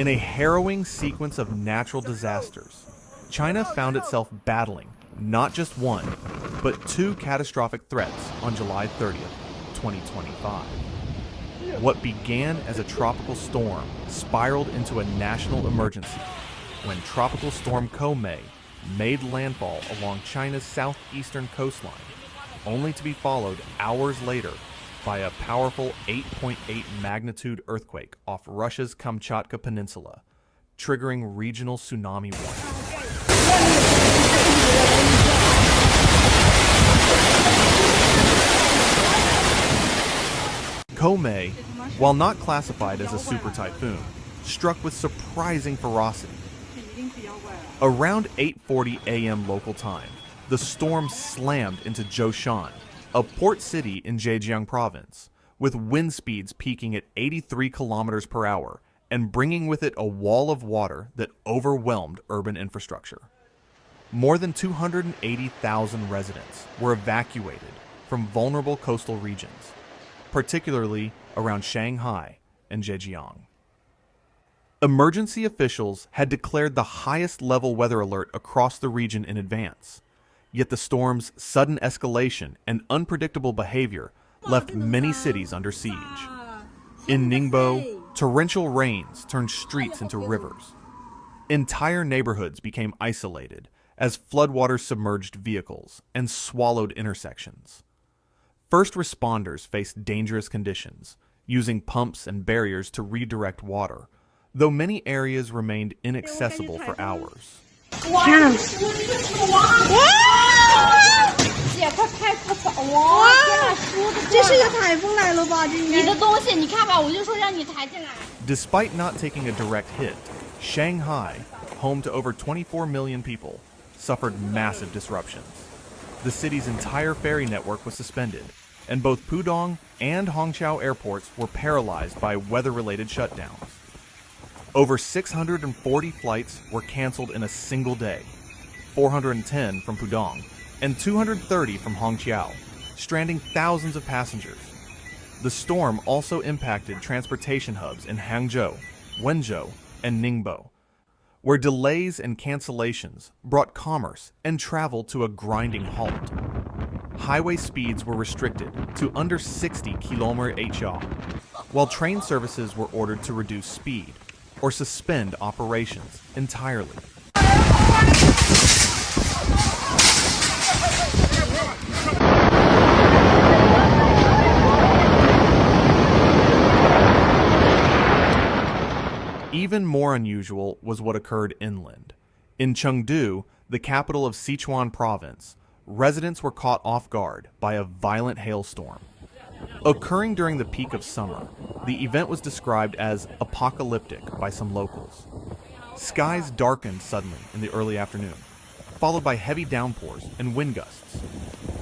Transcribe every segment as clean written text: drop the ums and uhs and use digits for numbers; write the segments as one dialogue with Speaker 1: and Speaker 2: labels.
Speaker 1: In a harrowing sequence of natural disasters, China found itself battling not just one, but two catastrophic threats on July 30th, 2025. What began as a tropical storm spiraled into a national emergency when Tropical Storm Koumei made landfall along China's southeastern coastline, only to be followed hours later by a powerful 8.8 magnitude earthquake off Russia's Kamchatka Peninsula, triggering regional tsunami warnings. Koumei, while not classified as a super typhoon, struck with surprising ferocity. Around 8:40 a.m. local time, the storm slammed into Zhoushan, a port city in Zhejiang province, with wind speeds peaking at 83 kilometers per hour and bringing with it a wall of water that overwhelmed urban infrastructure. More than 280,000 residents were evacuated from vulnerable coastal regions, particularly around Shanghai and Zhejiang. Emergency officials had declared the highest level weather alert across the region in advance. Yet the storm's sudden escalation and unpredictable behavior left many cities under siege. In Ningbo, torrential rains turned streets into rivers. Entire neighborhoods became isolated as floodwaters submerged vehicles and swallowed intersections. First responders faced dangerous conditions, using pumps and barriers to redirect water, though many areas remained inaccessible for hours.
Speaker 2: 天哪！
Speaker 3: 姐，快拍快走啊！天哪，书的。
Speaker 2: 这是个台风来了吧？这应该。
Speaker 3: 你的东西，你看吧，我就说让你抬进来。
Speaker 1: Despite not taking a direct hit, Shanghai, home to over 24 million people, suffered massive disruptions. The city's entire ferry network was suspended, and both Pudong and Hongqiao airports were paralyzed by weather-related shutdowns. Over 640 flights were canceled in a single day, 410 from Pudong and 230 from Hongqiao, stranding thousands of passengers. The storm also impacted transportation hubs in Hangzhou, Wenzhou, and Ningbo, where delays and cancellations brought commerce and travel to a grinding halt. Highway speeds were restricted to under 60 km/h, while train services were ordered to reduce speed or suspend operations entirely. Even more unusual was what occurred inland. In Chengdu, the capital of Sichuan province, residents were caught off guard by a violent hailstorm. Occurring during the peak of summer, the event was described as apocalyptic by some locals. Skies darkened suddenly in the early afternoon, followed by heavy downpours and wind gusts.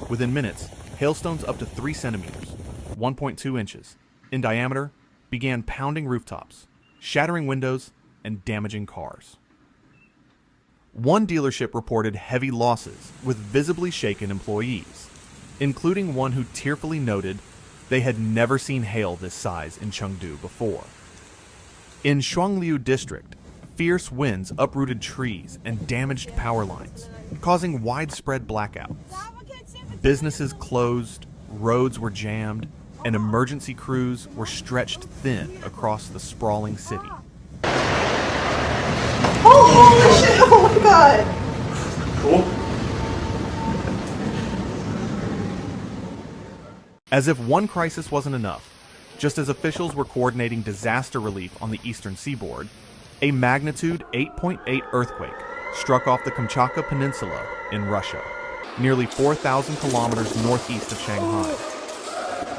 Speaker 1: Within minutes, hailstones up to 3 centimeters, 1.2 inches, in diameter began pounding rooftops, shattering windows, and damaging cars. One dealership reported heavy losses with visibly shaken employees, including one who tearfully noted they had never seen hail this size in Chengdu before. In Shuangliu district, fierce winds uprooted trees and damaged power lines, causing widespread blackouts. Businesses closed, roads were jammed, and emergency crews were stretched thin across the sprawling city.
Speaker 2: Oh, holy shit! Oh my god!
Speaker 1: Cool. As if one crisis wasn't enough, just as officials were coordinating disaster relief on the eastern seaboard, a magnitude 8.8 earthquake struck off the Kamchatka Peninsula in Russia, nearly 4,000 kilometers northeast of Shanghai.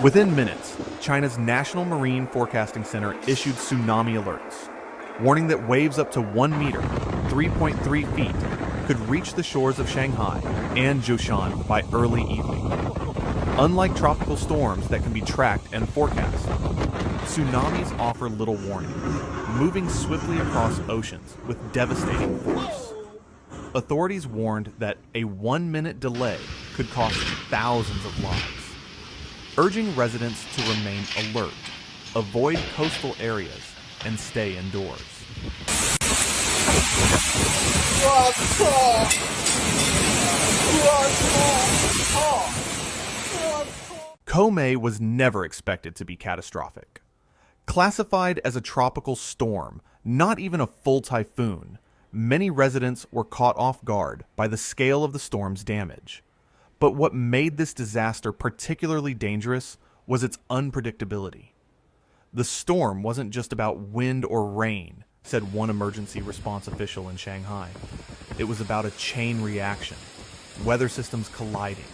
Speaker 1: Within minutes, China's National Marine Forecasting Center issued tsunami alerts, warning that waves up to 1 meter, 3.3 feet, could reach the shores of Shanghai and Zhoushan by early evening. Unlike tropical storms that can be tracked and forecast, tsunamis offer little warning, moving swiftly across oceans with devastating force. Authorities warned that a 1-minute delay could cost thousands of lives, urging residents to remain alert, avoid coastal areas, and stay indoors. Koumei was never expected to be catastrophic. Classified as a tropical storm, not even a full typhoon, many residents were caught off guard by the scale of the storm's damage. But what made this disaster particularly dangerous was its unpredictability. The storm wasn't just about wind or rain, said one emergency response official in Shanghai. It was about a chain reaction, weather systems colliding,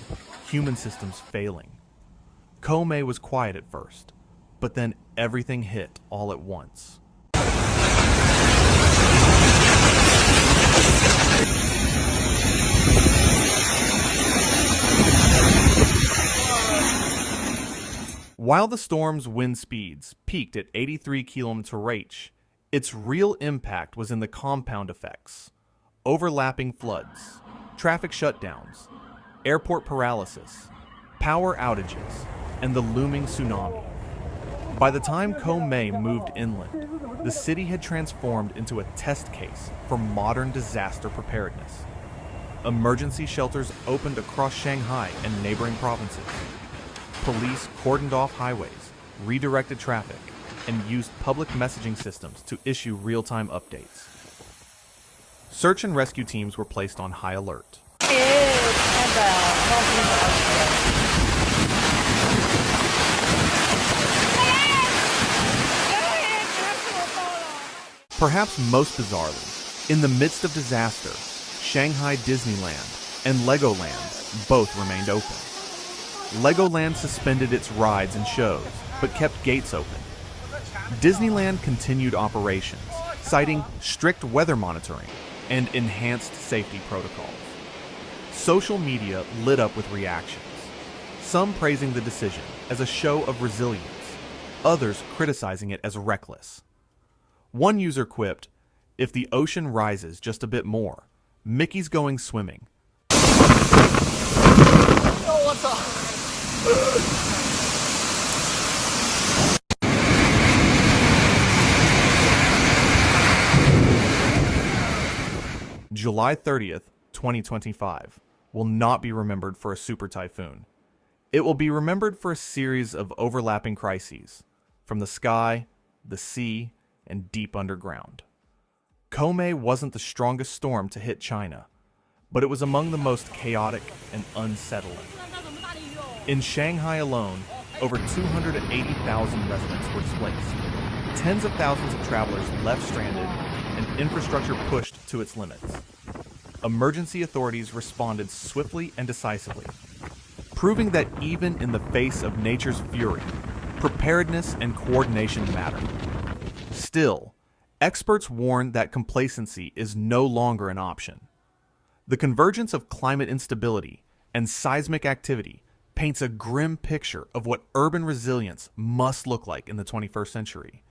Speaker 1: human systems failing. Koumei was quiet at first, but then everything hit all at once. While the storm's wind speeds peaked at 83 km/h, its real impact was in the compound effects: overlapping floods, traffic shutdowns, airport paralysis, power outages, and the looming tsunami. By the time Koumei moved inland, the city had transformed into a test case for modern disaster preparedness. Emergency shelters opened across Shanghai and neighboring provinces. Police cordoned off highways, redirected traffic, and used public messaging systems to issue real-time updates. Search and rescue teams were placed on high alert. Perhaps most bizarrely, in the midst of disaster, Shanghai Disneyland and Legoland both remained open. Legoland suspended its rides and shows, but kept gates open. Disneyland continued operations, citing strict weather monitoring and enhanced safety protocols. Social media lit up with reactions, some praising the decision as a show of resilience, others criticizing it as reckless. One user quipped, "If the ocean rises just a bit more, Mickey's going swimming." July 30th, 2025 will not be remembered for a super typhoon. It will be remembered for a series of overlapping crises, from the sky, the sea, and deep underground. Koumei wasn't the strongest storm to hit China, but it was among the most chaotic and unsettling. In Shanghai alone, over 280,000 residents were displaced. Tens of thousands of travelers left stranded, and infrastructure pushed to its limits. Emergency authorities responded swiftly and decisively, proving that even in the face of nature's fury, preparedness and coordination matter. Still, experts warn that complacency is no longer an option. The convergence of climate instability and seismic activity paints a grim picture of what urban resilience must look like in the 21st century.